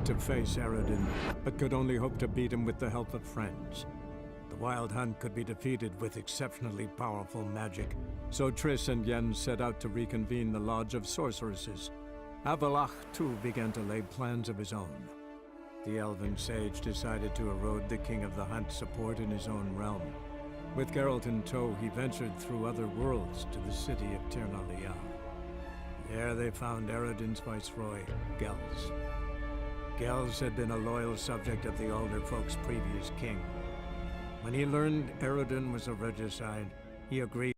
prepared to face Eredin, but could only hope to beat him with the help of friends. The Wild Hunt could be defeated with exceptionally powerful magic, so Triss and Yen set out to reconvene the Lodge of Sorceresses. Avallac'h, too, began to lay plans of his own. The Elven Sage decided to erode the King of the Hunt's support in his own realm. With Geralt in tow, he ventured through other worlds to the city of Tir na Liah. There they found Eredin's viceroy, Gels. Gels had been a loyal subject of the Alderfolk's previous king. When he learned Eredin was a regicide, he agreed.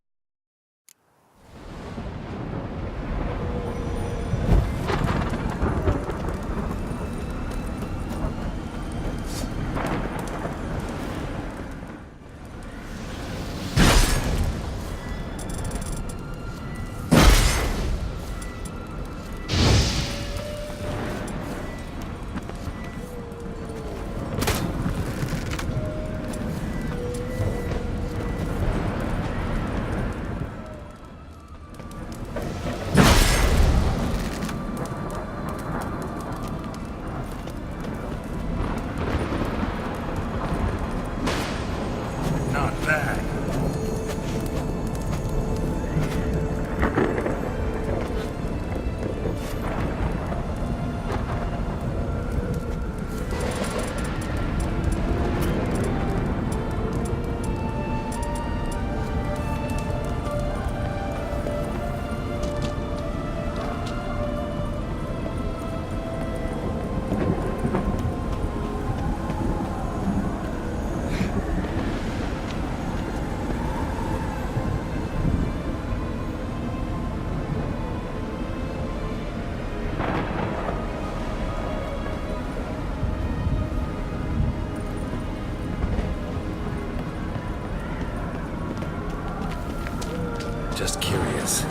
Just curious.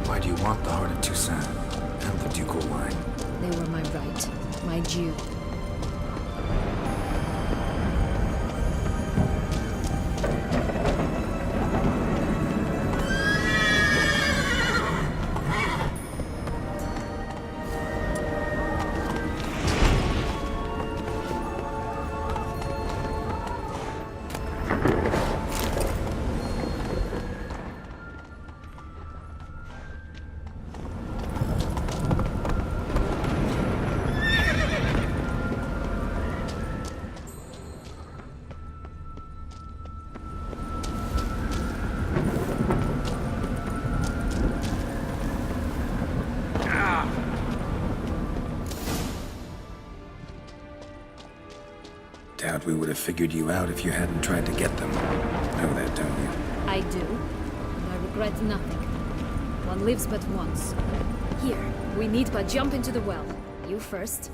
Why do you want the Heart of Toussaint and the ducal line? They were my right, my due. Doubt we would have figured you out if you hadn't tried to get them. Know that, don't you? I do, and I regret nothing. One lives but once. Here, we need but jump into the well. You first.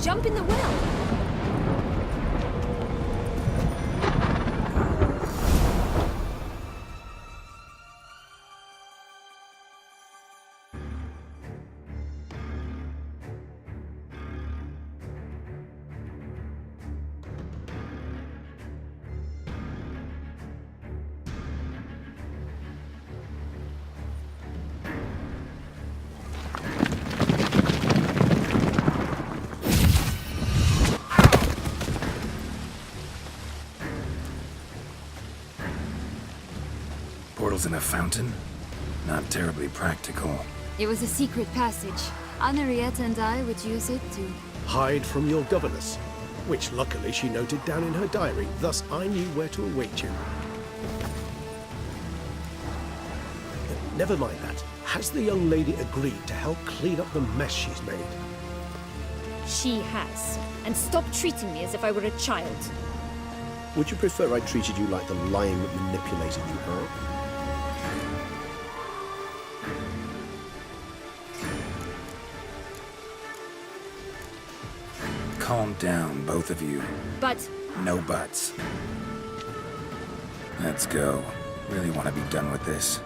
Jump in the well! Portals in a fountain? Not terribly practical. It was a secret passage. Anariette and I would use it to... hide from your governess, which luckily she noted down in her diary, thus I knew where to await you. Never mind that. Has the young lady agreed to help clean up the mess she's made? She has. And stop treating me as if I were a child. Would you prefer I treated you like the lion that manipulated you are? Calm down, both of you. But... No buts. Let's go. Really want to be done with this.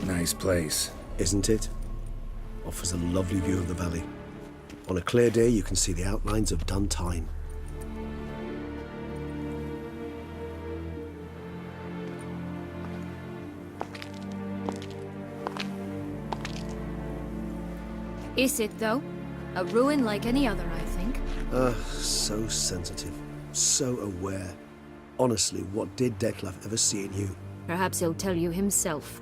Nice place. Isn't it? Offers a lovely view of the valley. On a clear day, you can see the outlines of Duntine. Is it, though? A ruin like any other, I think. So sensitive. So aware. Honestly, what did Dettlaff ever see in you? Perhaps he'll tell you himself.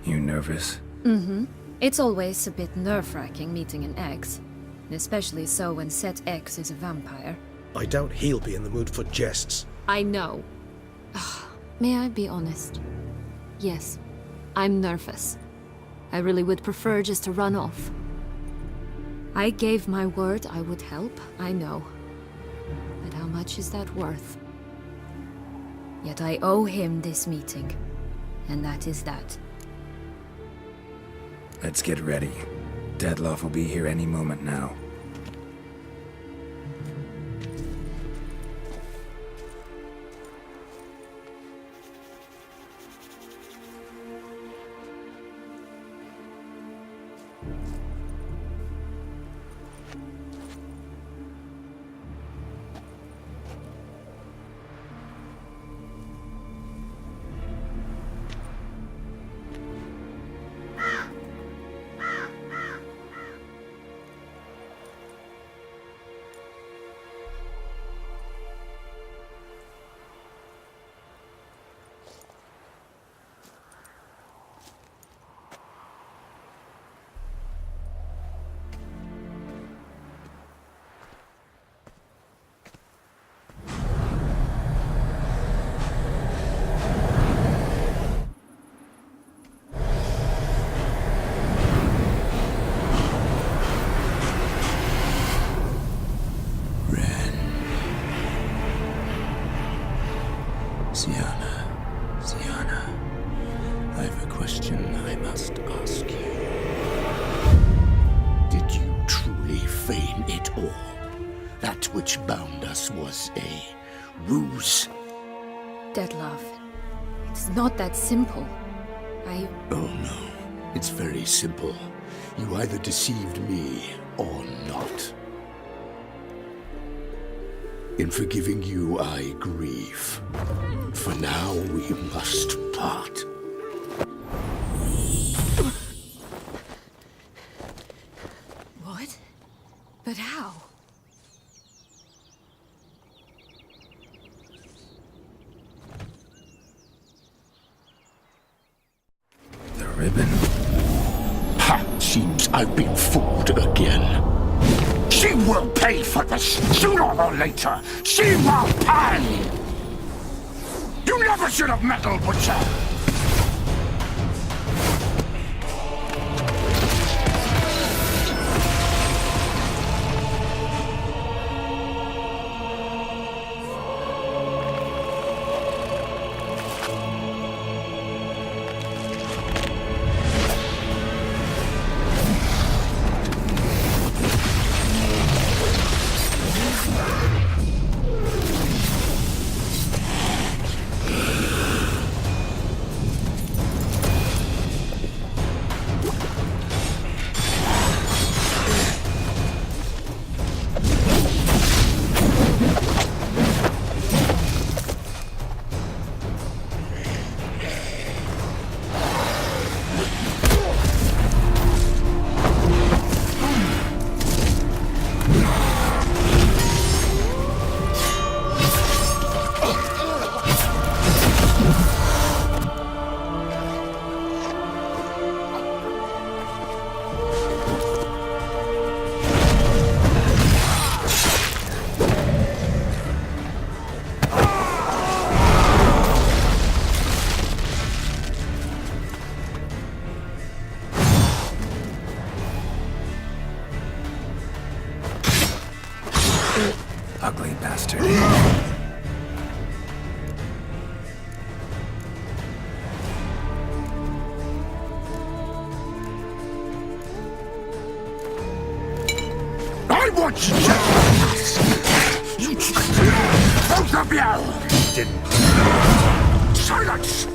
You nervous? Mm-hmm. It's always a bit nerve-wracking meeting an ex. Especially so when Set X is a vampire. I doubt he'll be in the mood for jests. I know. May I be honest? Yes, I'm nervous. I really would prefer just to run off. I gave my word I would help, I know. But how much is that worth? Yet I owe him this meeting. And that is that. Let's get ready. Dettlaff will be here any moment now. Syanna, I have a question I must ask you. Did you truly feign it all? That which bound us was a ruse? Dettlaff, it's not that simple. Oh no, it's very simple. You either deceived me or not. In forgiving you, I grieve. For now, we must part. What? But how? The ribbon. Ha! Seems I've been fooled again. She will pay for this, sooner or later. She will pay! You never should have meddled with her! Ugly bastard. I want you to you both of you! Didn't. Silence!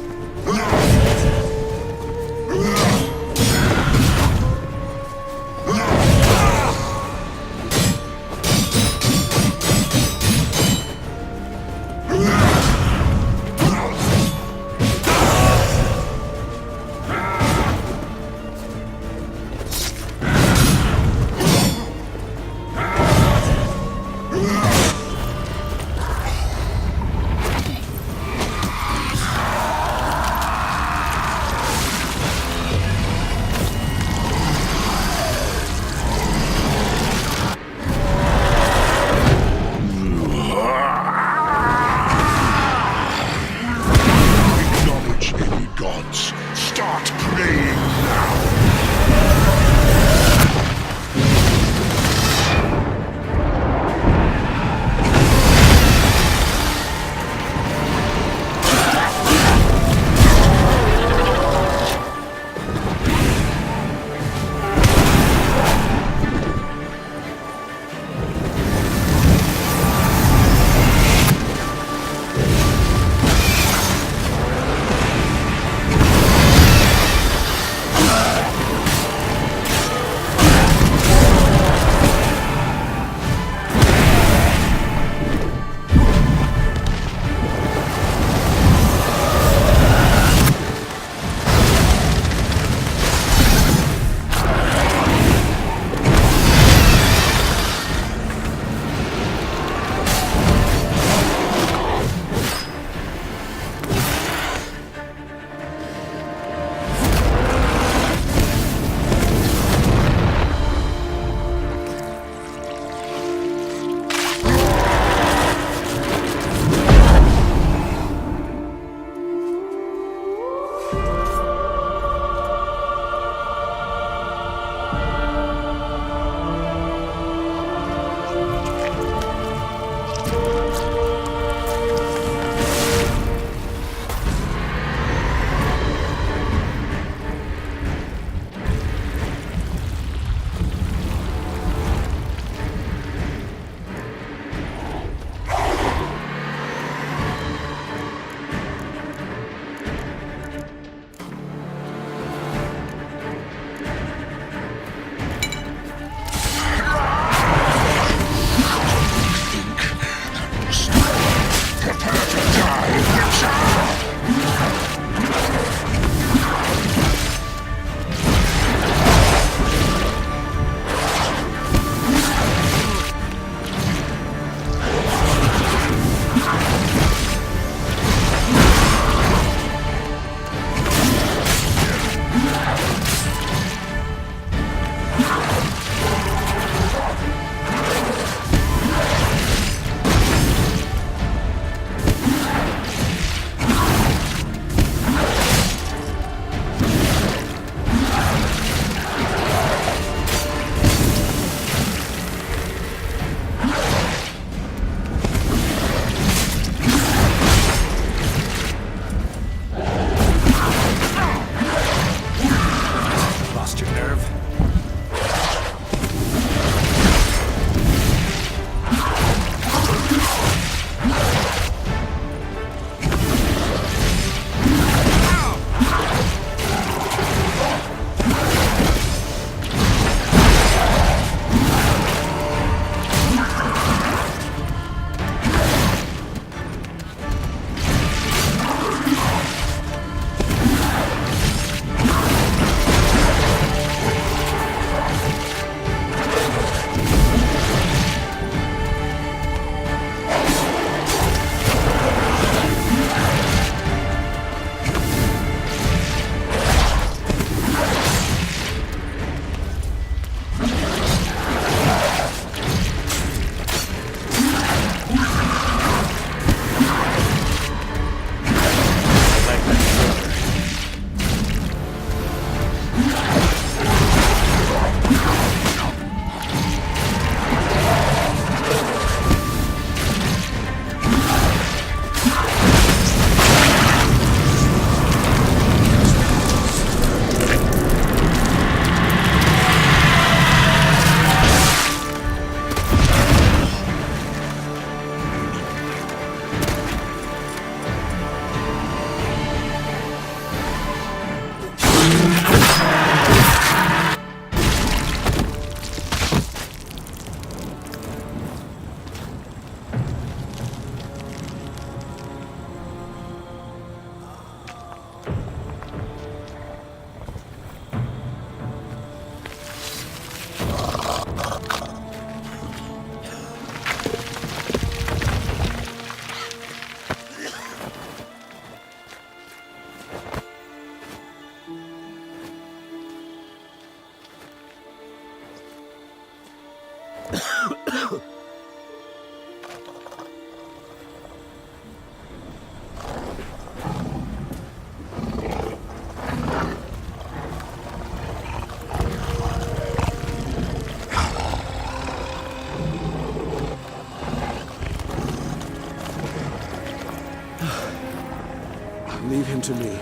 Leave him to me.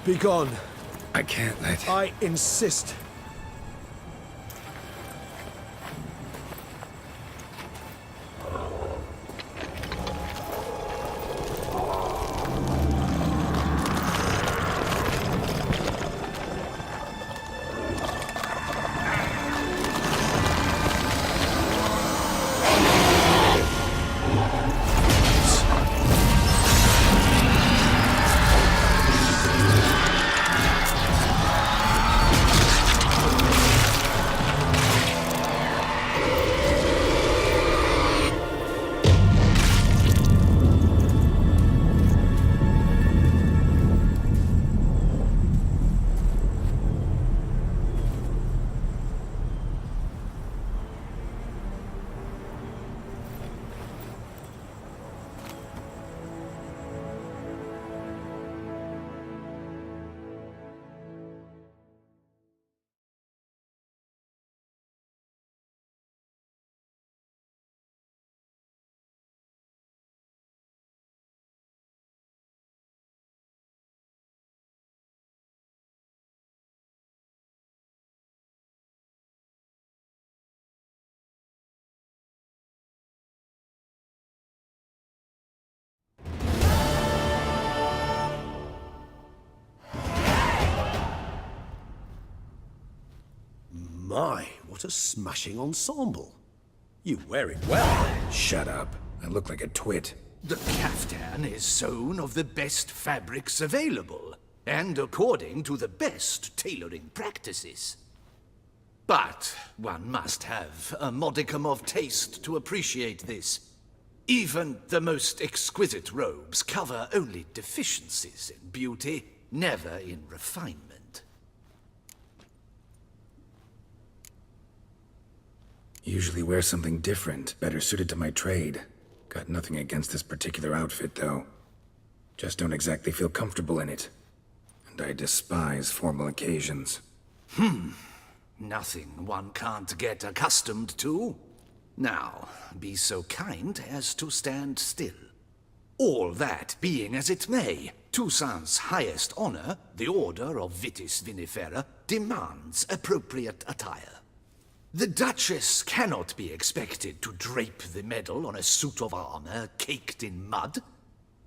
Be gone. I can't let... I insist. My, what a smashing ensemble. You wear it well. Shut up. I look like a twit. The caftan is sewn of the best fabrics available, and according to the best tailoring practices. But one must have a modicum of taste to appreciate this. Even the most exquisite robes cover only deficiencies in beauty, never in refinement. Usually wear something different, better suited to my trade. Got nothing against this particular outfit, though. Just don't exactly feel comfortable in it. And I despise formal occasions. Nothing one can't get accustomed to. Now, be so kind as to stand still. All that being as it may, Toussaint's highest honor, the Order of Vitis Vinifera, demands appropriate attire. The Duchess cannot be expected to drape the medal on a suit of armor caked in mud.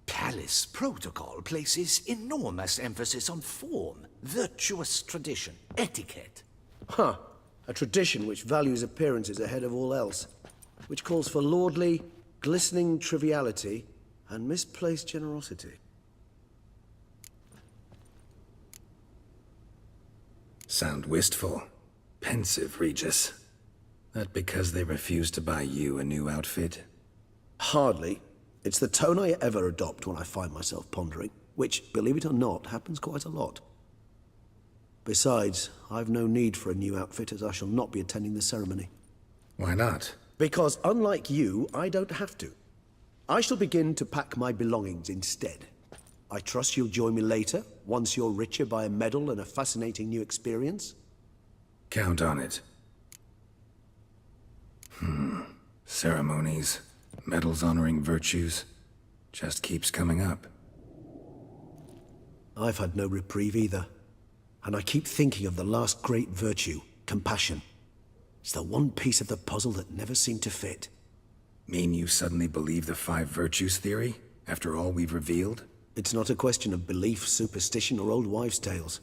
Palace protocol places enormous emphasis on form, virtuous tradition, etiquette. Huh. A tradition which values appearances ahead of all else. Which calls for lordly, glistening triviality and misplaced generosity. Sound wistful. Pensive, Regis. That because they refuse to buy you a new outfit? Hardly. It's the tone I ever adopt when I find myself pondering, which, believe it or not, happens quite a lot. Besides, I've no need for a new outfit as I shall not be attending the ceremony. Why not? Because unlike you, I don't have to. I shall begin to pack my belongings instead. I trust you'll join me later, once you're richer by a medal and a fascinating new experience? Count on it. Ceremonies, medals honoring virtues, just keeps coming up. I've had no reprieve either. And I keep thinking of the last great virtue, compassion. It's the one piece of the puzzle that never seemed to fit. Mean you suddenly believe the 5 virtues theory, after all we've revealed? It's not a question of belief, superstition, or old wives' tales.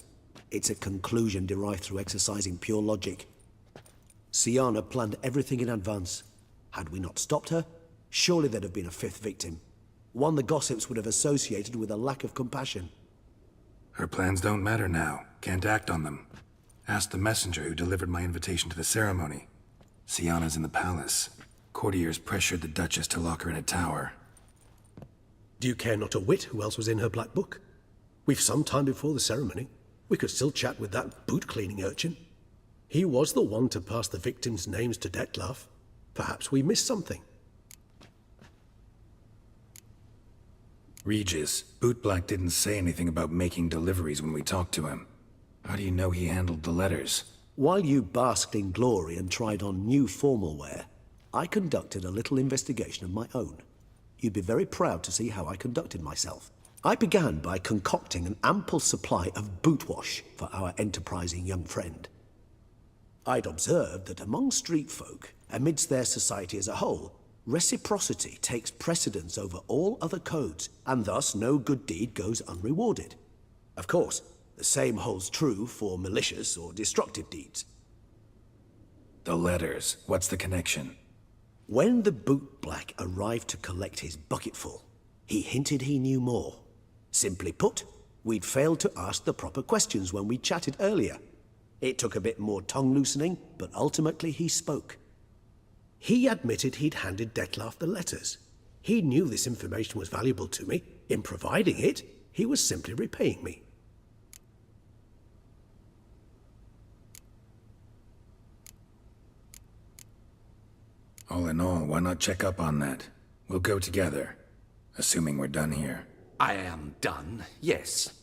It's a conclusion derived through exercising pure logic. Syanna planned everything in advance. Had we not stopped her, surely there'd have been a 5th victim. One the gossips would have associated with a lack of compassion. Her plans don't matter now. Can't act on them. Ask the messenger who delivered my invitation to the ceremony. Syanna's in the palace. Courtiers pressured the Duchess to lock her in a tower. Do you care not a whit who else was in her black book? We've some time before the ceremony. We could still chat with that boot-cleaning urchin. He was the one to pass the victims' names to Dettlaff. Perhaps we missed something. Regis, Bootblack didn't say anything about making deliveries when we talked to him. How do you know he handled the letters? While you basked in glory and tried on new formal wear, I conducted a little investigation of my own. You'd be very proud to see how I conducted myself. I began by concocting an ample supply of bootwash for our enterprising young friend. I'd observed that among street folk, amidst their society as a whole, reciprocity takes precedence over all other codes, and thus no good deed goes unrewarded. Of course, the same holds true for malicious or destructive deeds. The letters, what's the connection? When the bootblack arrived to collect his bucketful, he hinted he knew more. Simply put, we'd failed to ask the proper questions when we chatted earlier. It took a bit more tongue-loosening, but ultimately he spoke. He admitted he'd handed Dettlaff the letters. He knew this information was valuable to me. In providing it, he was simply repaying me. All in all, why not check up on that? We'll go together, assuming we're done here. I am done, yes.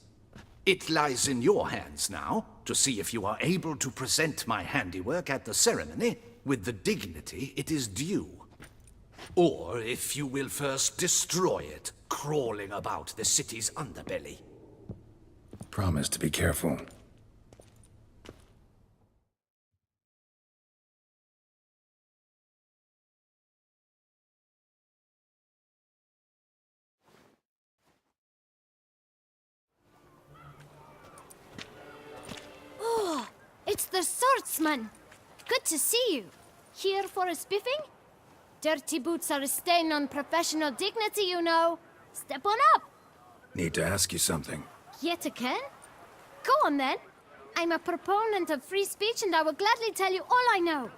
It lies in your hands now to see if you are able to present my handiwork at the ceremony with the dignity it is due. Or if you will first destroy it, crawling about the city's underbelly. Promise to be careful. It's the swordsman. Good to see you. Here for a spiffing? Dirty boots are a stain on professional dignity, you know. Step on up. Need to ask you something. Yet again? Go on then. I'm a proponent of free speech and I will gladly tell you all I know.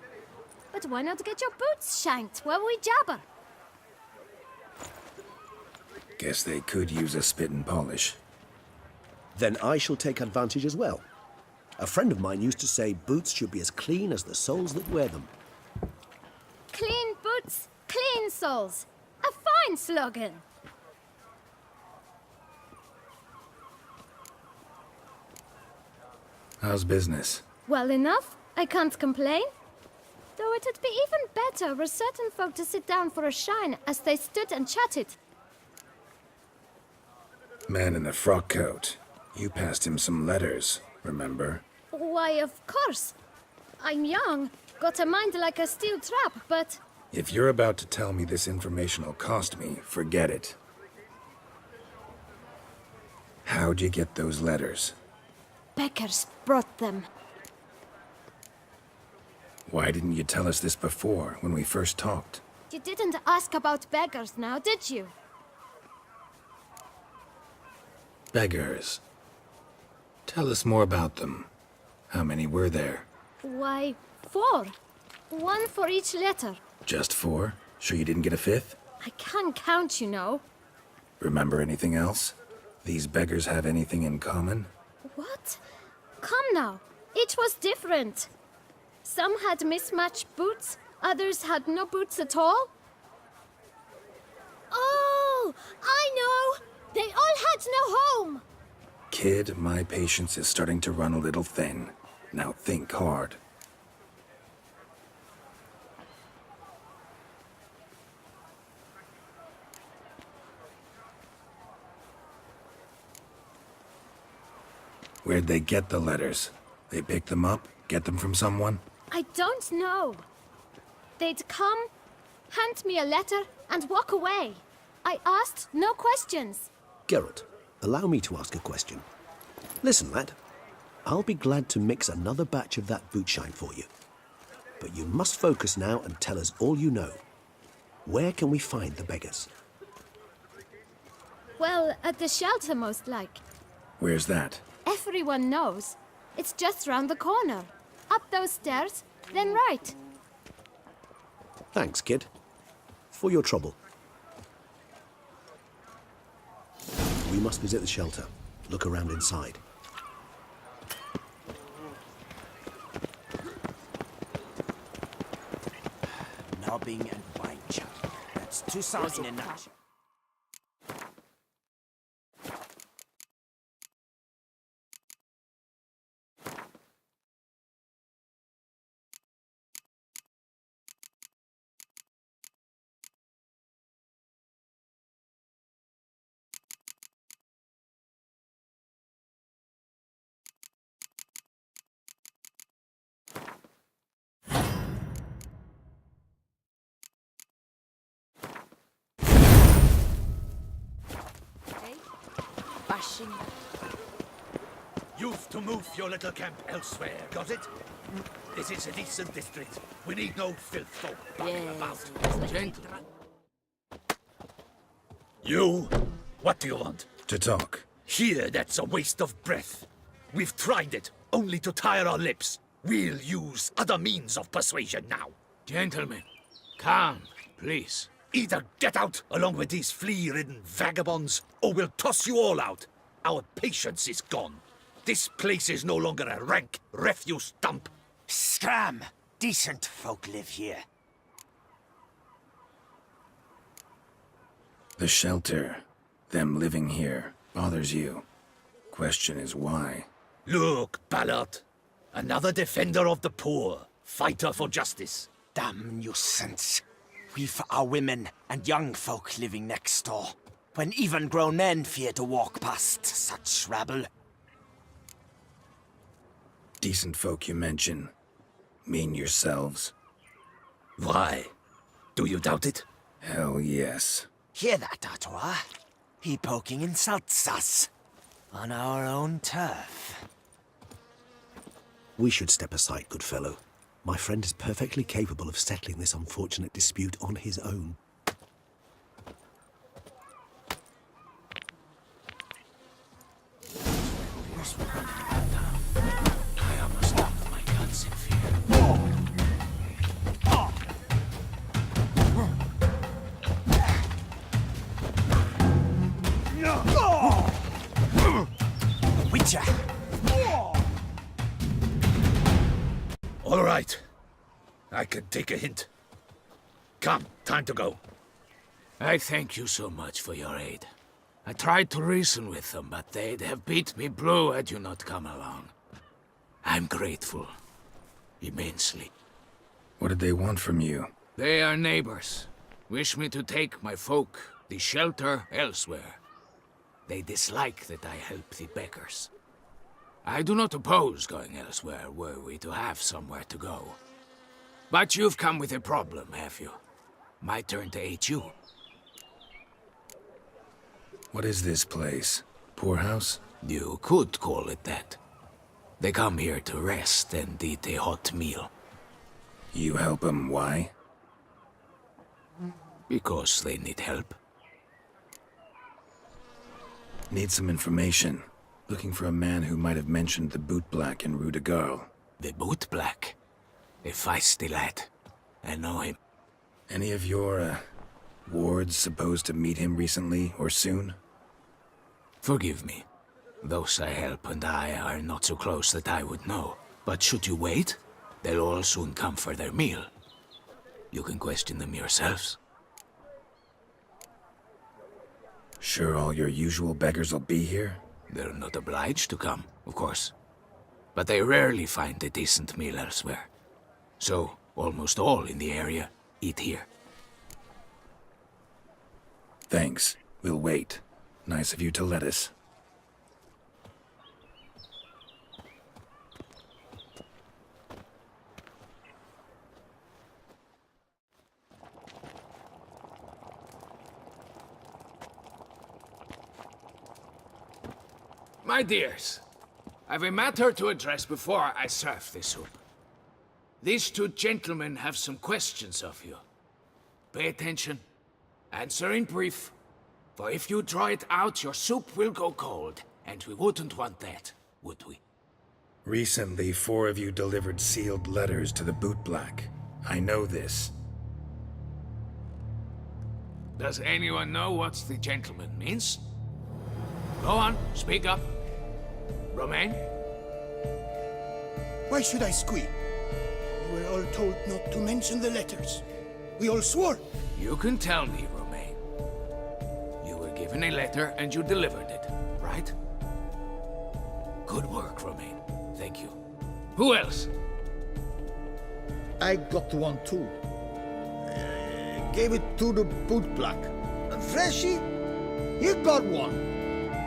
But why not get your boots shanked while we jabber? Guess they could use a spit and polish. Then I shall take advantage as well. A friend of mine used to say boots should be as clean as the soles that wear them. Clean boots, clean soles. A fine slogan. How's business? Well enough. I can't complain. Though it'd be even better were certain folk to sit down for a shine as they stood and chatted. Man in the frock coat. You passed him some letters, remember? Why, of course. I'm young, got a mind like a steel trap, but... If you're about to tell me this information will cost me, forget it. How'd you get those letters? Beggars brought them. Why didn't you tell us this before, when we first talked? You didn't ask about beggars now, did you? Beggars. Tell us more about them. How many were there? Why, 4. 1 for each letter. Just 4? Sure you didn't get a 5th? I can't count, you know. Remember anything else? These beggars have anything in common? What? Come now. Each was different. Some had mismatched boots, others had no boots at all. Oh, I know! They all had no home! Kid, my patience is starting to run a little thin. Now think hard. Where'd they get the letters? They pick them up? Get them from someone? I don't know. They'd come, hand me a letter, and walk away. I asked no questions. Geralt, allow me to ask a question. Listen, lad. I'll be glad to mix another batch of that bootshine for you. But you must focus now and tell us all you know. Where can we find the beggars? Well, at the shelter, most like. Where's that? Everyone knows. It's just round the corner. Up those stairs, then right. Thanks, kid. For your trouble. We must visit the shelter. Look around inside. nobbing and wine chugging. That's Toussaint in a nutshell. You've to move your little camp elsewhere, got it? This is a decent district. We need no filth folk bugging about. Gentlemen. You? What do you want? To talk. Here, that's a waste of breath. We've tried it, only to tire our lips. We'll use other means of persuasion now. Gentlemen, calm, please. Either get out along with these flea-ridden vagabonds, or we'll toss you all out. Our patience is gone. This place is no longer a rank refuse dump. Scram! Decent folk live here. The shelter, them living here, bothers you. Question is why? Look, Ballard. Another defender of the poor. Fighter for justice. Damn nuisance. We've our women and young folk living next door, when even grown men fear to walk past such rabble. Decent folk you mention. Mean yourselves? Why? Do you doubt it? Hell yes. Hear that, Artois? He poking insults us. On our own turf. We should step aside, good fellow. My friend is perfectly capable of settling this unfortunate dispute on his own. I almost dropped my guns in fear. Witcher! All right. I can take a hint. Come, time to go. I thank you so much for your aid. I tried to reason with them, but they'd have beat me blue had you not come along. I'm grateful. Immensely. What did they want from you? They are neighbors. Wish me to take my folk, the shelter, elsewhere. They dislike that I help the beggars. I do not oppose going elsewhere, were we to have somewhere to go. But you've come with a problem, have you? My turn to aid you. What is this place? Poorhouse? You could call it that. They come here to rest and eat a hot meal. You help them, why? Because they need help. Need some information. Looking for a man who might have mentioned the bootblack in Rue de Garl. The bootblack. A feisty lad. I know him. Any of your, wards supposed to meet him recently or soon? Forgive me. Those I help and I are not so close that I would know. But should you wait, they'll all soon come for their meal. You can question them yourselves. Sure all your usual beggars will be here? They're not obliged to come, of course. But they rarely find a decent meal elsewhere. So, almost all in the area eat here. Thanks. We'll wait. Nice of you to let us. My dears, I've a matter to address before I serve the soup. These two gentlemen have some questions of you. Pay attention. Answer in brief. For if you draw it out, your soup will go cold. And we wouldn't want that, would we? Recently, 4 of you delivered sealed letters to the bootblack. I know this. Does anyone know what the gentleman means? Go on, speak up. Romain? Why should I squeal? We were all told not to mention the letters. We all swore. You can tell me, Romain. You were given a letter and you delivered it, right? Good work, Romain. Thank you. Who else? I got one too. Gave it to the bootblack. Freshie, he got one.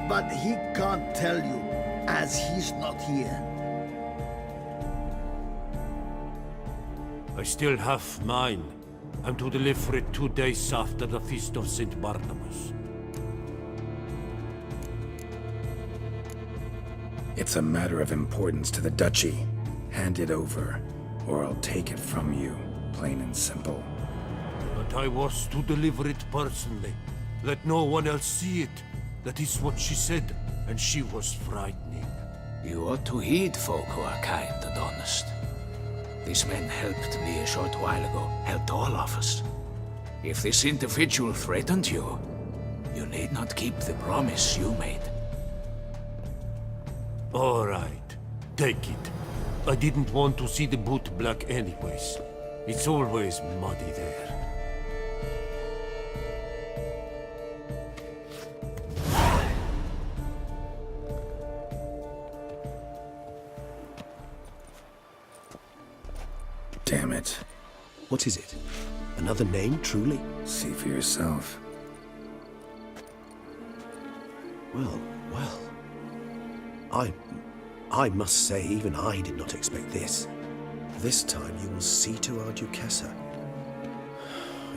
But he can't tell you, as he's not here. I still have mine. I'm to deliver it 2 days after the Feast of St. Barnabas. It's a matter of importance to the Duchy. Hand it over, or I'll take it from you, plain and simple. But I was to deliver it personally. Let no one else see it. That is what she said, and she was frightening. You ought to heed folk who are kind and honest. This man helped me a short while ago, helped all of us. If this individual threatened you, you need not keep the promise you made. All right, take it. I didn't want to see the boot black anyways. It's always muddy there. Damn it. What is it? Another name, truly? See for yourself. Well, well. I must say, even I did not expect this. This time you will see to our Duquesa.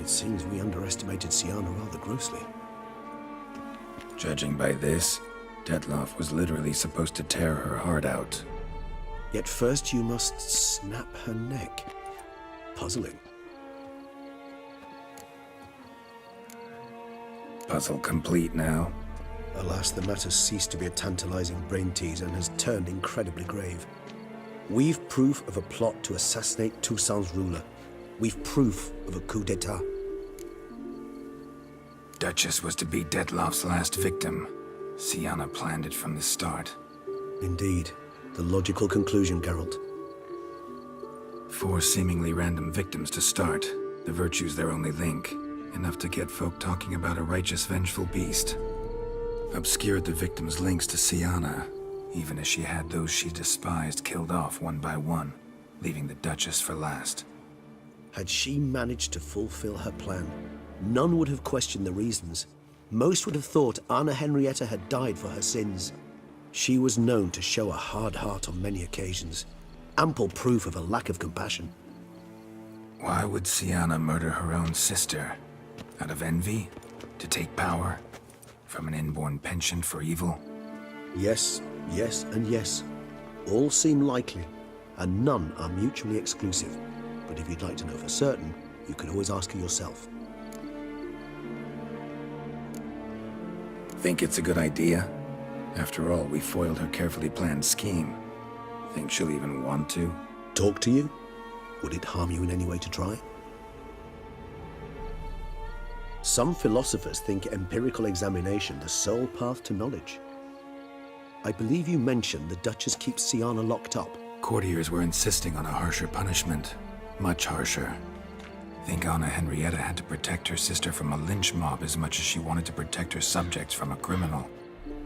It seems we underestimated Siana rather grossly. Judging by this, Detloff was literally supposed to tear her heart out. Yet first you must snap her neck. Puzzling. Puzzle complete now. Alas, the matter ceased to be a tantalizing brain teaser and has turned incredibly grave. We've proof of a plot to assassinate Toussaint's ruler. We've proof of a coup d'etat. Duchess was to be Detloff's last victim. Siana planned it from the start. Indeed. The logical conclusion, Geralt. 4 seemingly random victims to start. The virtue's their only link. Enough to get folk talking about a righteous, vengeful beast. Obscured the victims' links to Siana, even as she had those she despised killed off one by one, leaving the Duchess for last. Had she managed to fulfill her plan, none would have questioned the reasons. Most would have thought Anna Henrietta had died for her sins. She was known to show a hard heart on many occasions. Ample proof of a lack of compassion. Why would Siana murder her own sister? Out of envy? To take power? From an inborn penchant for evil? Yes, yes, and yes. All seem likely, and none are mutually exclusive. But if you'd like to know for certain, you can always ask her yourself. Think it's a good idea? After all, we foiled her carefully planned scheme. Think she'll even want to? Talk to you? Would it harm you in any way to try? Some philosophers think empirical examination the sole path to knowledge. I believe you mentioned the Duchess keeps Siana locked up. Courtiers were insisting on a harsher punishment. Much harsher. Think Anna Henrietta had to protect her sister from a lynch mob as much as she wanted to protect her subjects from a criminal.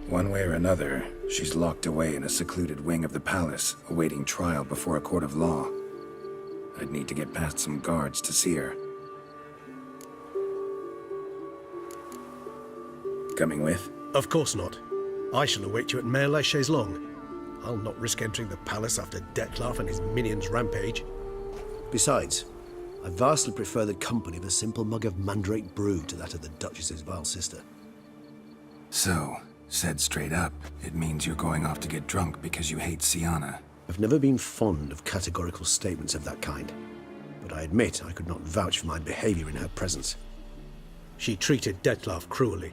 One way or another, she's locked away in a secluded wing of the palace, awaiting trial before a court of law. I'd need to get past some guards to see her. Coming with? Of course not. I shall await you at Mare la Chaise-Longue. I'll not risk entering the palace after Detloff and his minions rampage. Besides, I vastly prefer the company of a simple mug of mandrake brew to that of the Duchess's vile sister. So, said straight up, it means you're going off to get drunk because you hate Siana. I've never been fond of categorical statements of that kind, but I admit I could not vouch for my behavior in her presence. She treated Detloff cruelly.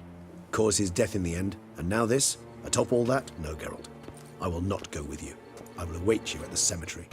Caused his death in the end, and now this? Atop all that? No, Geralt. I will not go with you. I will await you at the cemetery.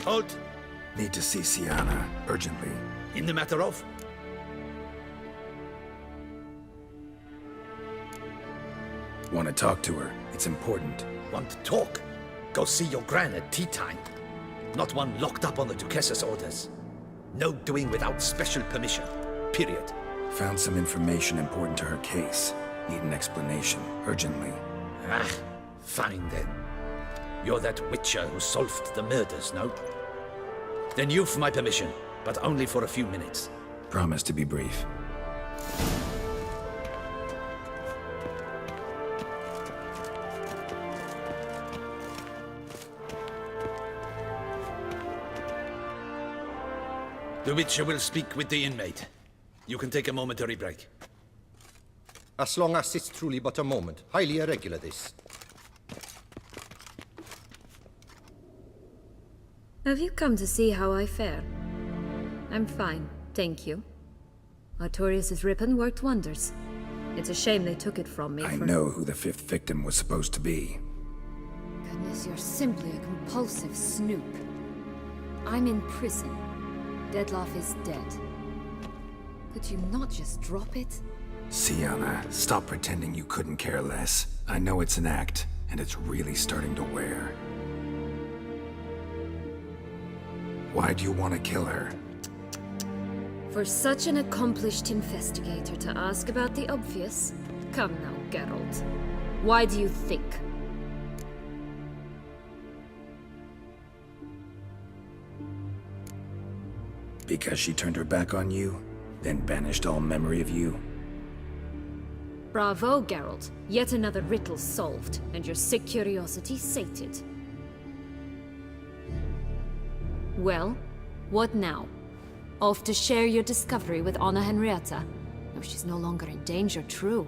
Halt! Need to see Siana, urgently. In the matter of? Want to talk to her. It's important. Want to talk? Go see your gran at tea time. Not one locked up on the Duquessa's orders. No doing without special permission. Period. Found some information important to her case. Need an explanation, urgently. Ah, fine then. You're that witcher who solved the murders, no? Then you've my permission, but only for a few minutes. Promise to be brief. The Witcher will speak with the inmate. You can take a momentary break. As long as it's truly but a moment. Highly irregular, this. Have you come to see how I fare? I'm fine, thank you. Artorius' ribbon worked wonders. It's a shame they took it from me I know who the fifth victim was supposed to be. Goodness, you're simply a compulsive snoop. I'm in prison. Dettlaff is dead. Could you not just drop it? Siana, stop pretending you couldn't care less. I know it's an act, and it's really starting to wear. Why do you want to kill her? For such an accomplished investigator to ask about the obvious? Come now, Geralt. Why do you think? Because she turned her back on you, then banished all memory of you? Bravo, Geralt. Yet another riddle solved, and your sick curiosity sated. Well, what now? Off to share your discovery with Anna Henrietta? No, she's no longer in danger, true.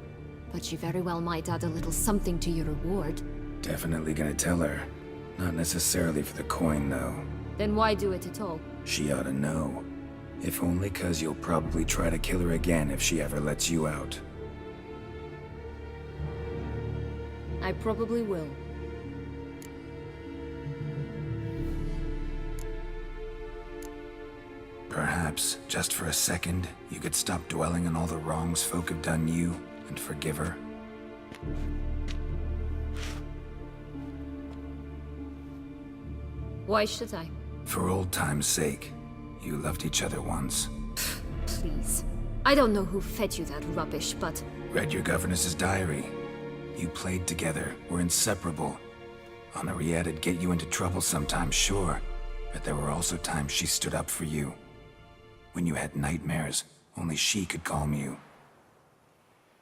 But she very well might add a little something to your reward. Definitely gonna tell her. Not necessarily for the coin, though. Then why do it at all? She ought to know. If only 'cause you'll probably try to kill her again if she ever lets you out. I probably will. Perhaps, just for a second, you could stop dwelling on all the wrongs folk have done you and forgive her. Why should I? For old time's sake. You loved each other once. Please. I don't know who fed you that rubbish, but... Read your governess's diary. You played together, were inseparable. Henriette'd get you into trouble sometimes, sure. But there were also times she stood up for you. When you had nightmares, only she could calm you.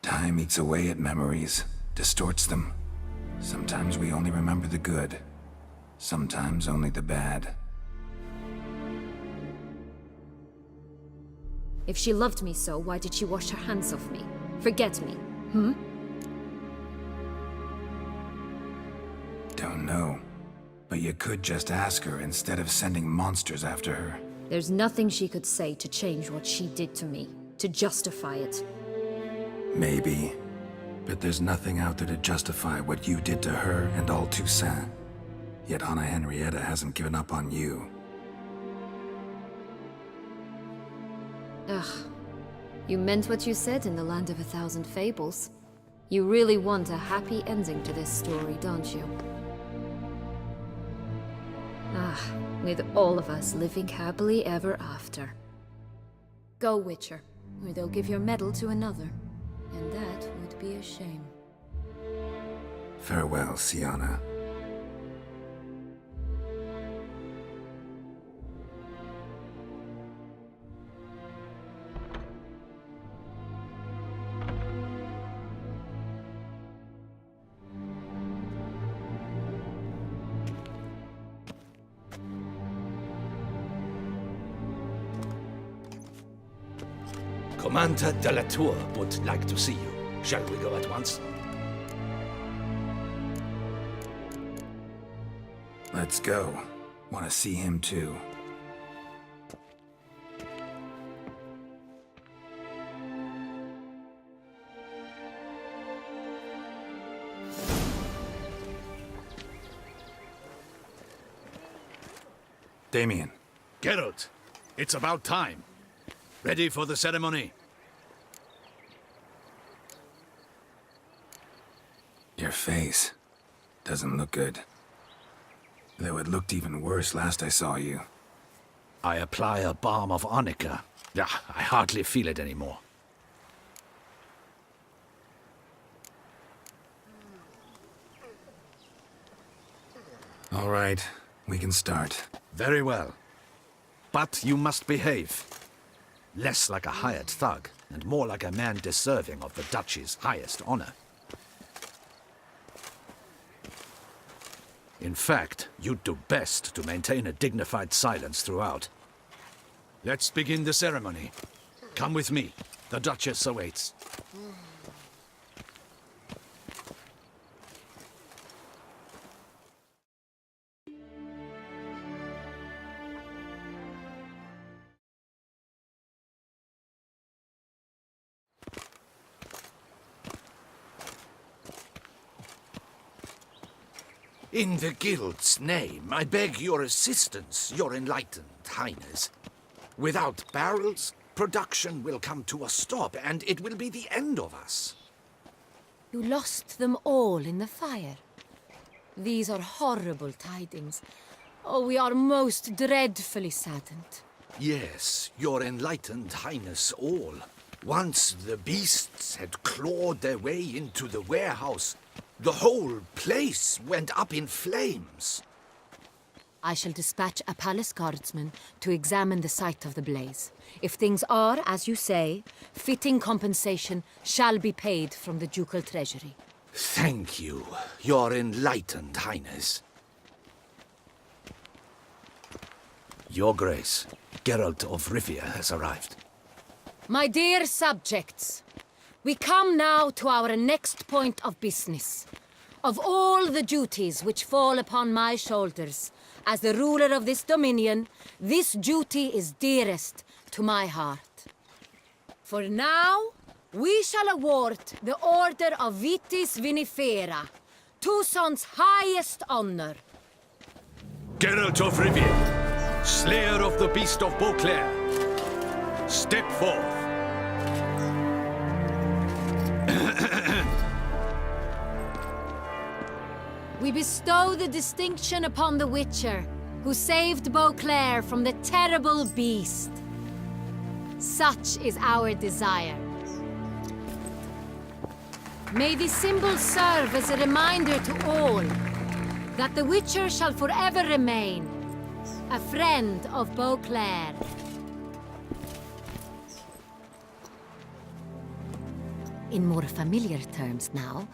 Time eats away at memories, distorts them. Sometimes we only remember the good. Sometimes only the bad. If she loved me so, why did she wash her hands off me? Forget me, hmm? Don't know. But you could just ask her instead of sending monsters after her. There's nothing she could say to change what she did to me, to justify it. Maybe. But there's nothing out there to justify what you did to her and all Toussaint. Yet Anna Henrietta hasn't given up on you. Ugh. You meant what you said in the Land of a Thousand Fables. You really want a happy ending to this story, don't you? Ah, with all of us living happily ever after. Go, Witcher, or they'll give your medal to another. And that would be a shame. Farewell, Siana. Commander de la Tour would like to see you. Shall we go at once? Let's go. Want to see him too. Damien. Geralt, it's about time. Ready for the ceremony? Your face doesn't look good. Though it looked even worse last I saw you. I apply a balm of arnica. I hardly feel it anymore. All right, we can start. Very well. But you must behave. Less like a hired thug, and more like a man deserving of the Duchy's highest honor. In fact, you'd do best to maintain a dignified silence throughout. Let's begin the ceremony. Come with me. The Duchess awaits. In the Guild's name, I beg your assistance, your enlightened highness. Without barrels, production will come to a stop, and it will be the end of us. You lost them all in the fire. These are horrible tidings. Oh, we are most dreadfully saddened. Yes, your enlightened highness all. Once the beasts had clawed their way into the warehouse, the whole place went up in flames. I shall dispatch a palace guardsman to examine the site of the blaze. If things are, as you say, fitting compensation shall be paid from the ducal treasury. Thank you, your enlightened highness. Your Grace, Geralt of Rivia has arrived. My dear subjects, we come now to our next point of business. Of all the duties which fall upon my shoulders, as the ruler of this dominion, this duty is dearest to my heart. For now, we shall award the Order of Vitis Vinifera, Toussaint's highest honor. Geralt of Rivia, slayer of the beast of Beauclair, step forth. We bestow the distinction upon the Witcher, who saved Beauclair from the terrible beast. Such is our desire. May this symbol serve as a reminder to all that the Witcher shall forever remain a friend of Beauclair. In more familiar terms now,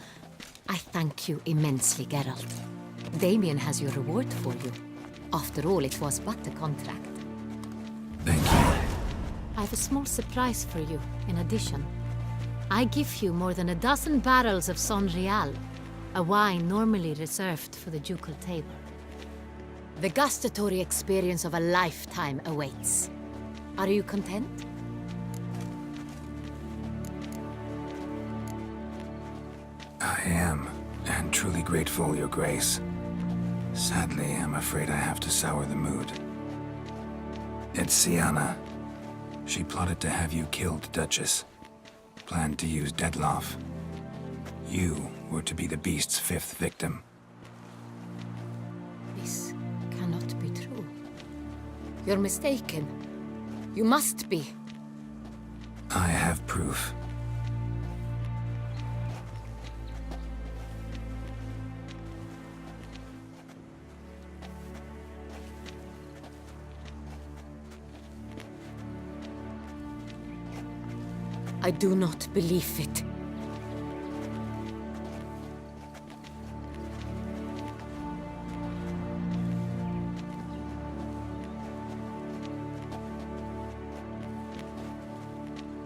I thank you immensely, Geralt. Damien has your reward for you. After all, it was but a contract. Thank you. I have a small surprise for you, in addition. I give you more than a dozen barrels of Sonreal, a wine normally reserved for the ducal table. The gustatory experience of a lifetime awaits. Are you content? I am, and truly grateful, Your Grace. Sadly, I'm afraid I have to sour the mood. It's Syanna. She plotted to have you killed, Duchess. Planned to use Detloff. You were to be the beast's fifth victim. This cannot be true. You're mistaken. You must be. I have proof. I do not believe it.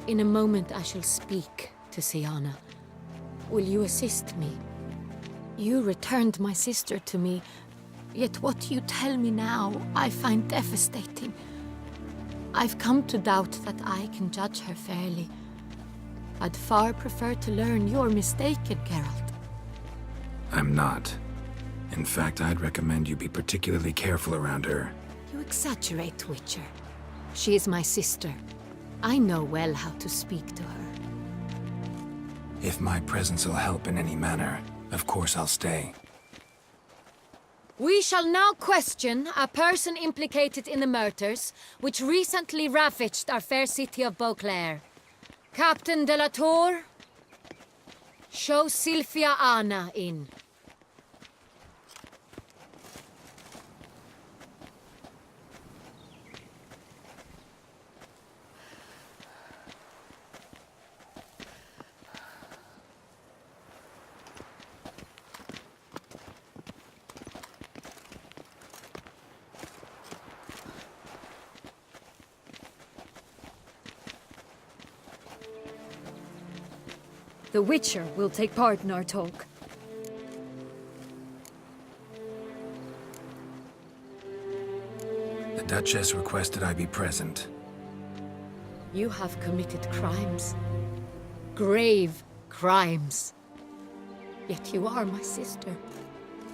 In a moment I shall speak to Syanna. Will you assist me? You returned my sister to me, yet what you tell me now I find devastating. I've come to doubt that I can judge her fairly. I'd far prefer to learn you're mistaken, Geralt. I'm not. In fact, I'd recommend you be particularly careful around her. You exaggerate, Witcher. She is my sister. I know well how to speak to her. If my presence will help in any manner, of course I'll stay. We shall now question a person implicated in the murders which recently ravaged our fair city of Beauclair. Captain de la Tour, show Sylvia Anna in. The Witcher will take part in our talk. The Duchess requested I be present. You have committed crimes. Grave crimes. Yet you are my sister,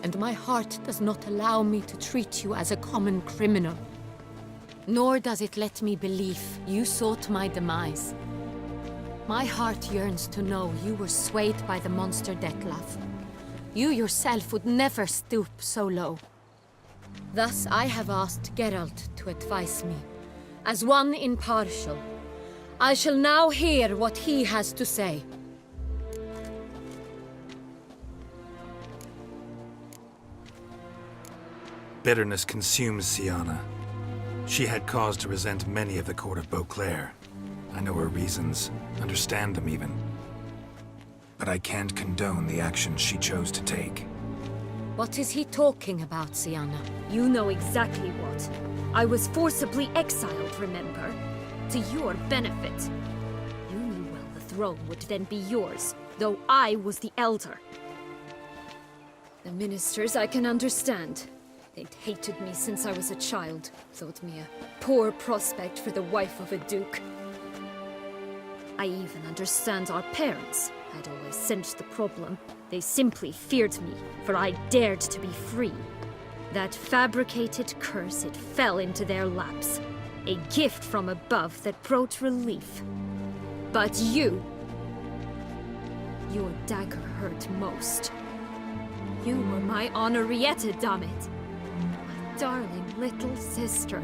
and my heart does not allow me to treat you as a common criminal. Nor does it let me believe you sought my demise. My heart yearns to know you were swayed by the monster Dettlaff. You yourself would never stoop so low. Thus I have asked Geralt to advise me, as one impartial. I shall now hear what he has to say. Bitterness consumes Syanna. She had cause to resent many of the court of Beauclair. I know her reasons, understand them even. But I can't condone the actions she chose to take. What is he talking about, Syanna? You know exactly what. I was forcibly exiled, remember? To your benefit. You knew well the throne would then be yours, though I was the elder. The ministers I can understand. They'd hated me since I was a child, thought me a poor prospect for the wife of a duke. I even understand our parents. I'd always sensed the problem. They simply feared me, for I dared to be free. That fabricated curse, it fell into their laps. A gift from above that brought relief. But you... your dagger hurt most. You were my Henrietta, damn it. My darling little sister.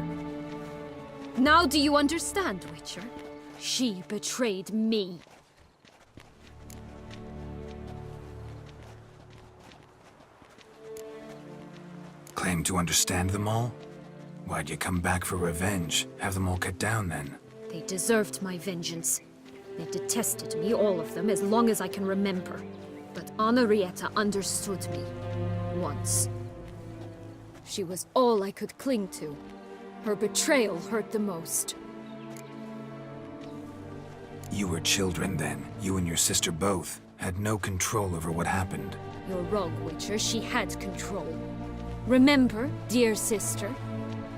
Now do you understand, Witcher? She betrayed me. Claim to understand them all? Why'd you come back for revenge? Have them all cut down then? They deserved my vengeance. They detested me, all of them, as long as I can remember. But Henrietta understood me. Once. She was all I could cling to. Her betrayal hurt the most. You were children then. You and your sister both had no control over what happened. You're wrong, Witcher. She had control. Remember, dear sister,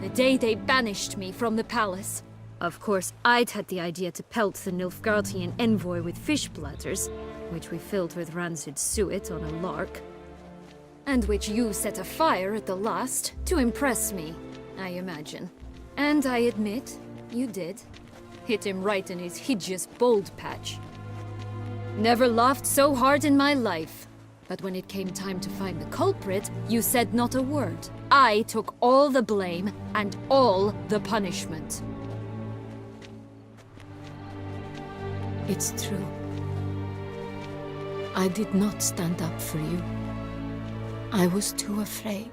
the day they banished me from the palace? Of course, I'd had the idea to pelt the Nilfgaardian envoy with fish bladders, which we filled with rancid suet on a lark. And which you set afire at the last, to impress me, I imagine. And I admit, you did. Hit him right in his hideous bald patch. Never laughed so hard in my life. But when it came time to find the culprit, you said not a word. I took all the blame and all the punishment. It's true. I did not stand up for you. I was too afraid.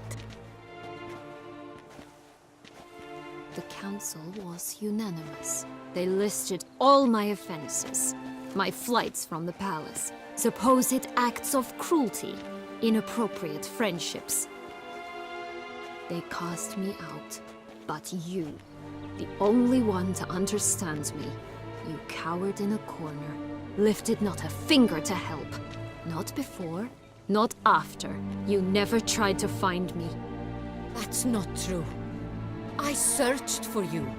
The council was unanimous. They listed all my offenses. My flights from the palace, supposed acts of cruelty, inappropriate friendships. They cast me out. But you, the only one to understand me, you cowered in a corner, lifted not a finger to help. Not before, not after. You never tried to find me. That's not true. I searched for you.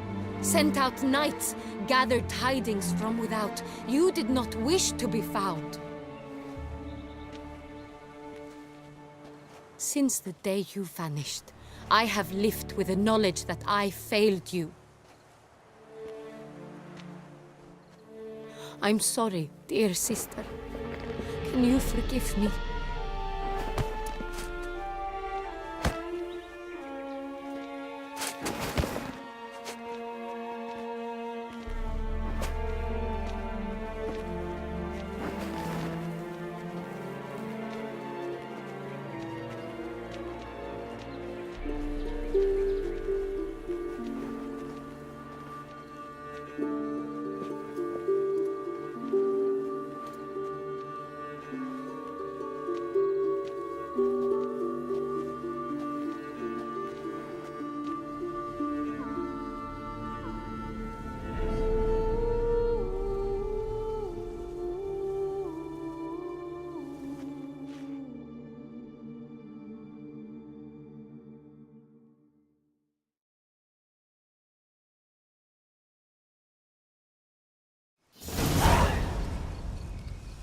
Sent out knights, gathered tidings from without. You did not wish to be found. Since the day you vanished, I have lived with the knowledge that I failed you. I'm sorry, dear sister. Can you forgive me?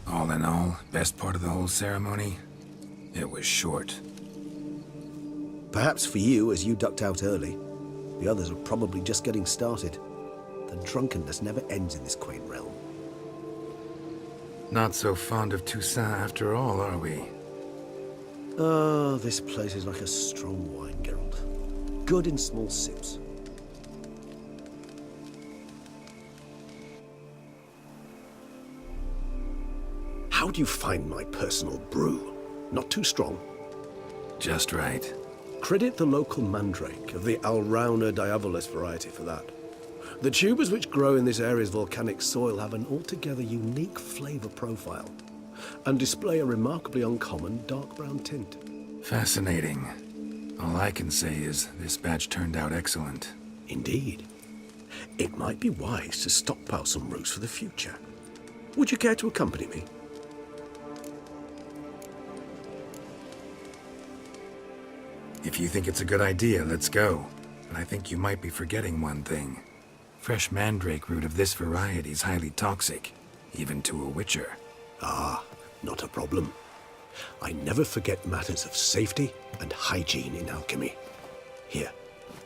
All in all, best part of the whole ceremony? It was short. Perhaps for you, as you ducked out early. The others are probably just getting started. The drunkenness never ends in this quaint realm. Not so fond of Toussaint after all, are we? Ah, this place is like a strong wine, Geralt. Good in small sips. How do you find my personal brew? Not too strong? Just right. Credit the local mandrake of the Alrauna diavolis variety for that. The tubers which grow in this area's volcanic soil have an altogether unique flavor profile and display a remarkably uncommon dark brown tint. Fascinating. All I can say is this batch turned out excellent. Indeed. It might be wise to stockpile some roots for the future. Would you care to accompany me? If you think it's a good idea, let's go. But I think you might be forgetting one thing. Fresh mandrake root of this variety is highly toxic, even to a witcher. Ah, not a problem. I never forget matters of safety and hygiene in alchemy. Here,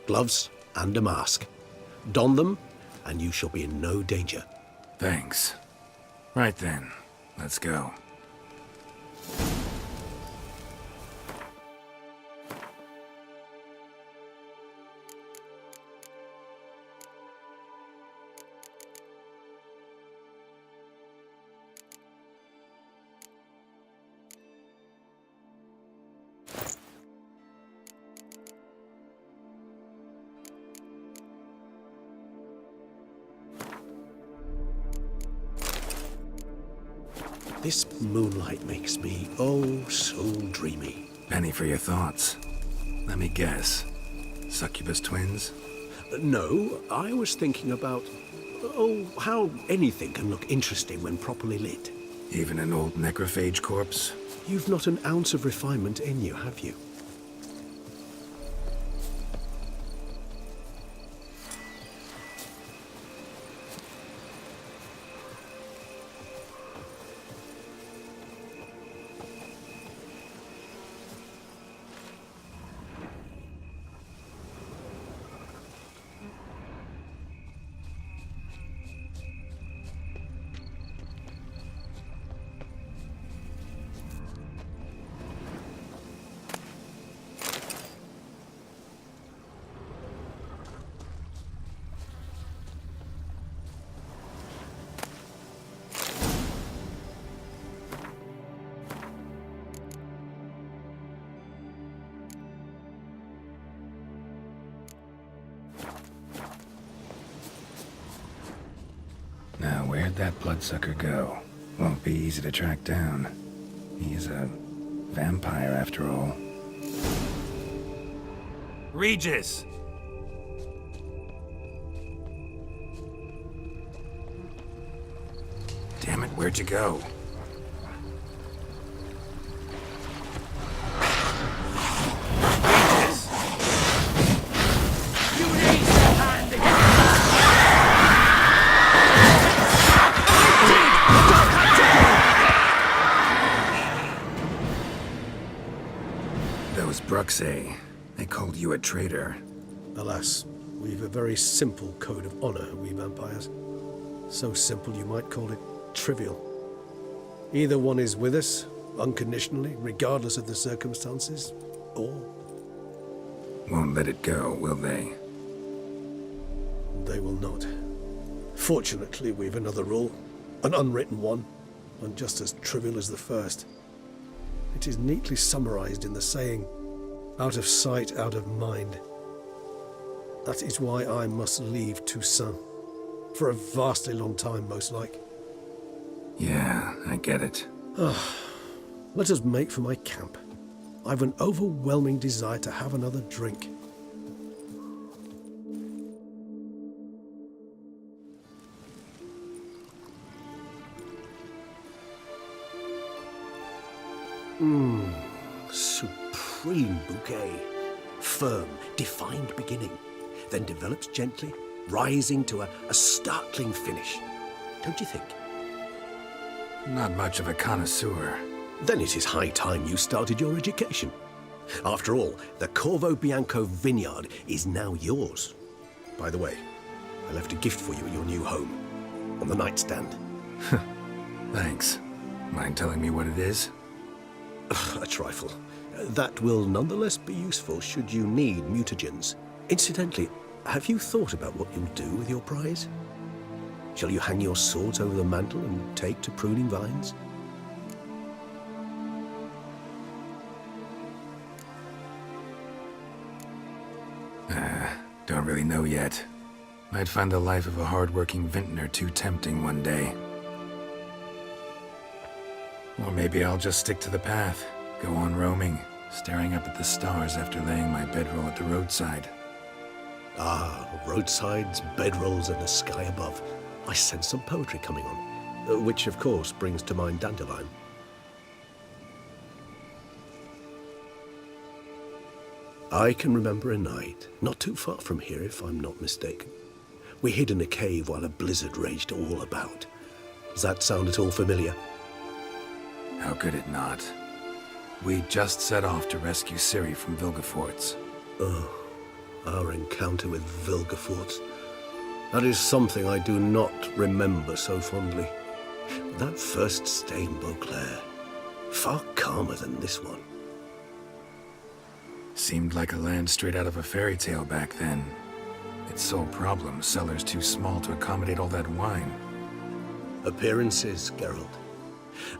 gloves and a mask. Don them, and you shall be in no danger. Thanks. Right then, let's go. This moonlight makes me, oh, so dreamy. Penny for your thoughts. Let me guess. Succubus twins? No, I was thinking about, oh, how anything can look interesting when properly lit. Even an old necrophage corpse? You've not an ounce of refinement in you, have you? Now, where'd that bloodsucker go? Won't be easy to track down. He's a vampire, after all. Regis! Damn it, where'd you go? Those Bruxae, They called you a traitor. Alas, we've a very simple code of honor, we vampires. So simple you might call it trivial. Either one is with us, unconditionally, regardless of the circumstances, or... Won't let it go, will they? They will not. Fortunately, we've another rule. An unwritten one, and just as trivial as the first. It is neatly summarized in the saying, out of sight, out of mind. That is why I must leave Toussaint. For a vastly long time, most like. Yeah, I get it. Let us make for my camp. I've an overwhelming desire to have another drink. Supreme bouquet. Firm, defined beginning, then develops gently, rising to a startling finish. Don't you think? Not much of a connoisseur. Then it is high time you started your education. After all, the Corvo Bianco vineyard is now yours. By the way, I left a gift for you at your new home, on the nightstand. Thanks. Mind telling me what it is? A trifle. That will nonetheless be useful should you need mutagens. Incidentally, have you thought about what you'll do with your prize? Shall you hang your swords over the mantle and take to pruning vines? Don't really know yet. Might find the life of a hard-working vintner too tempting one day. Or maybe I'll just stick to the path, go on roaming, staring up at the stars after laying my bedroll at the roadside. Ah, roadsides, bedrolls, and the sky above. I sense some poetry coming on, which of course brings to mind Dandelion. I can remember a night, not too far from here if I'm not mistaken. We hid in a cave while a blizzard raged all about. Does that sound at all familiar? How could it not? We just set off to rescue Ciri from Vilgefortz. Oh, our encounter with Vilgefortz. That is something I do not remember so fondly. That first stay in Beauclair, far calmer than this one. Seemed like a land straight out of a fairy tale back then. Its sole problem, cellars too small to accommodate all that wine. Appearances, Geralt.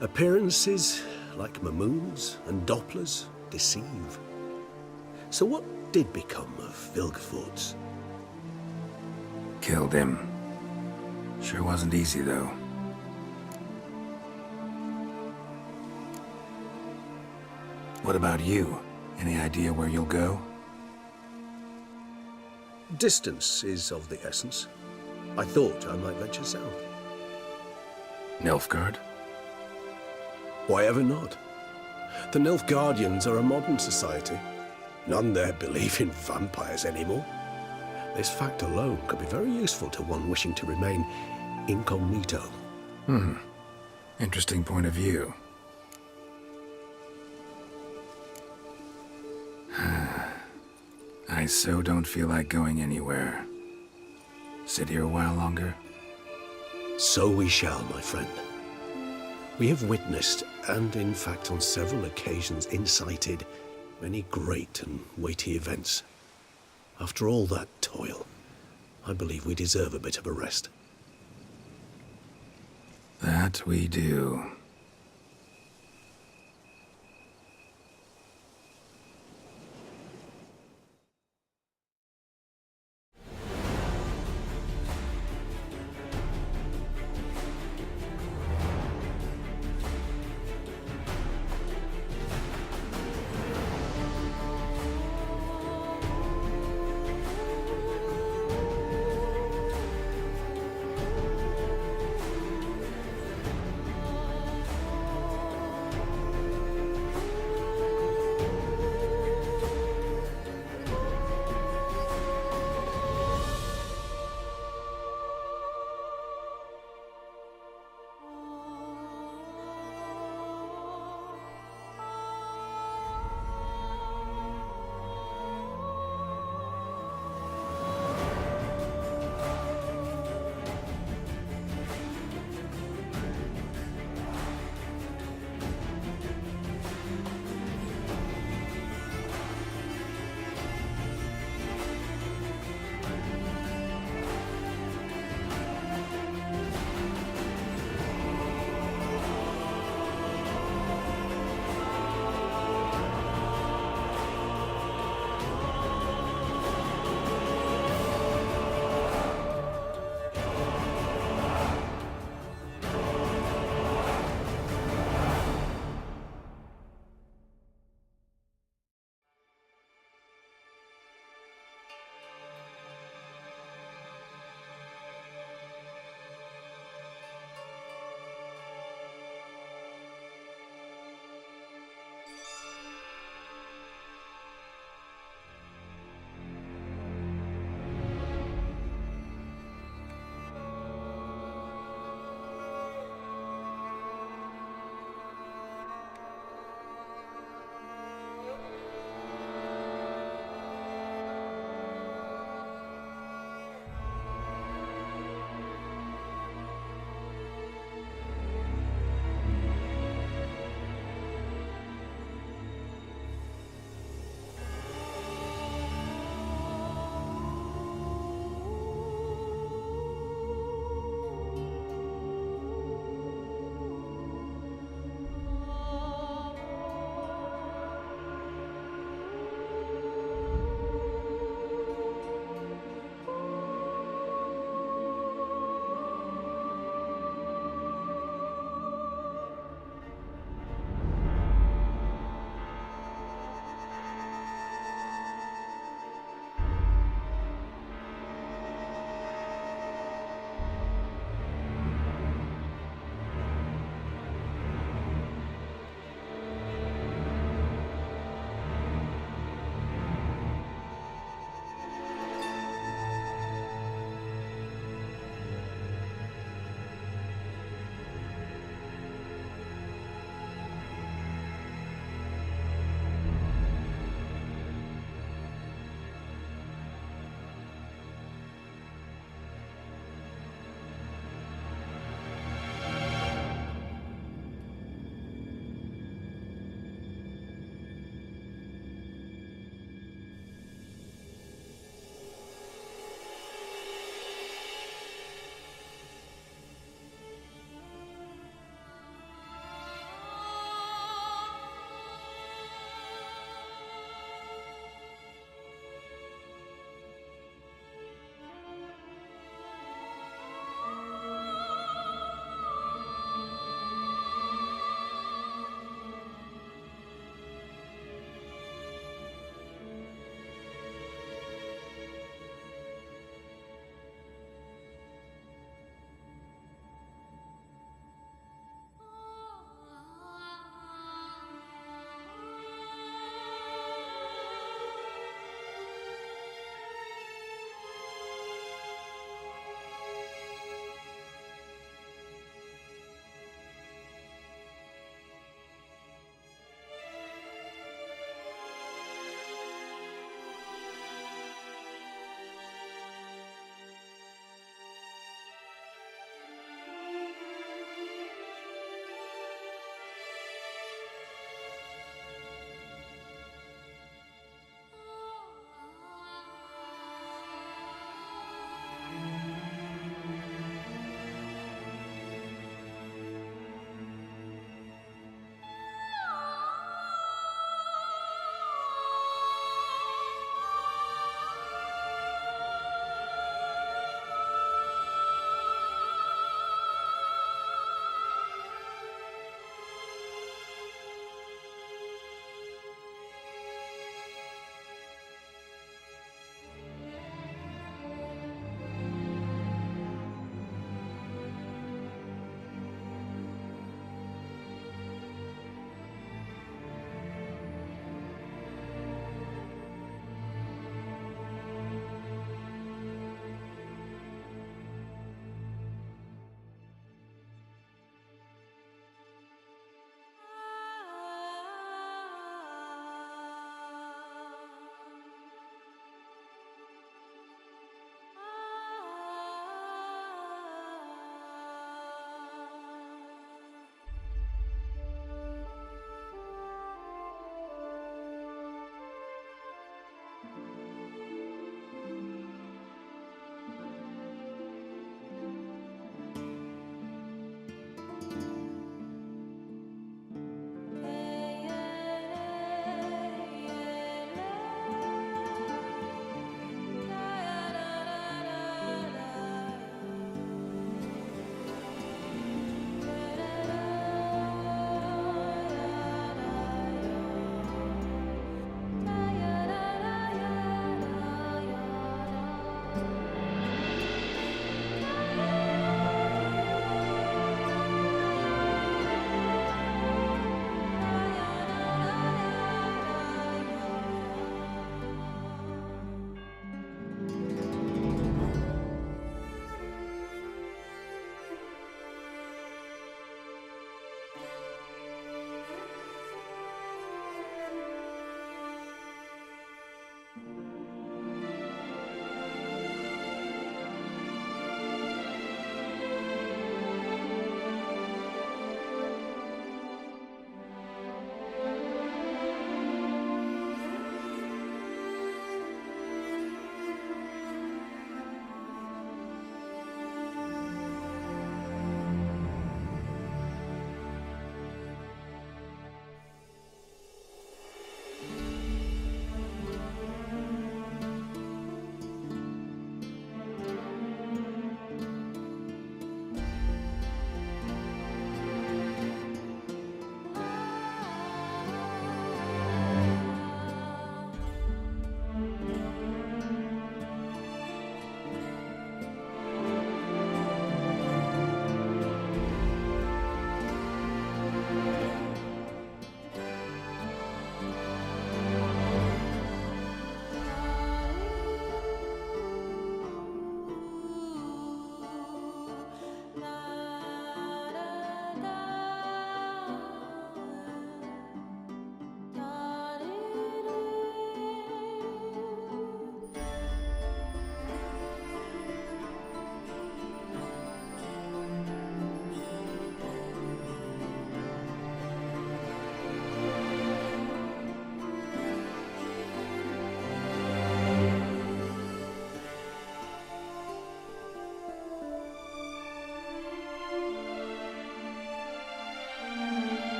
Appearances, like Mamoons and Dopplers, deceive. So what did become of Vilgefortz? Killed him. Sure wasn't easy, though. What about you? Any idea where you'll go? Distance is of the essence. I thought I might venture south. Nilfgaard? Why ever not? The Nilfgaardians are a modern society. None there believe in vampires anymore. This fact alone could be very useful to one wishing to remain incognito. Interesting point of view. I so don't feel like going anywhere. Sit here a while longer? So we shall, my friend. We have witnessed, and in fact on several occasions incited, many great and weighty events. After all that toil, I believe we deserve a bit of a rest. That we do.